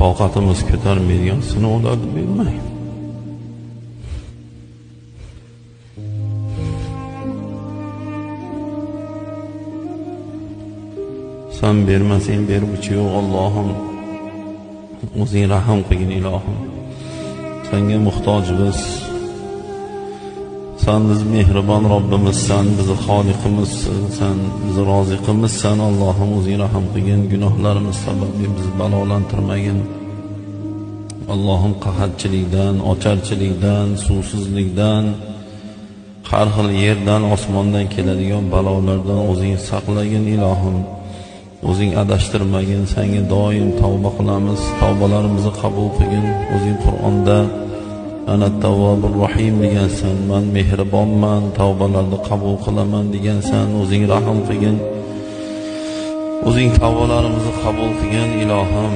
toqatimiz ko'tarmaydigan sinovlarni bermang. Sen bermasang beruvchi yo'q. Allohim, o'zing rahim qilgin ilohim. Senga muhtojmiz. Sen biz mehribon Robbimizsan, bizni xoliqimizsan, sen bizni roziqimizsan. Allohim, o'zing rahim qilgin, gunohlarimiz sababli bizni balolantirmagin. Allohim, qahatchilikdan, ocharchilikdan, suvsizlikdan, har xil yerdan, osmondan keladigan balolardan o'zing saqlagin ilohim. O'zing adashtirmagin, senga doim tavba qilamiz. Tavbalarimizni qabul qilgin. O'zing Qur'onda ana tavvobur rohim degansan, men mehribonman, tavbalarni qabul qilaman degansan. O'zing rahim qilgin. O'zing tavbalarimizni qabul qilgin ilohim.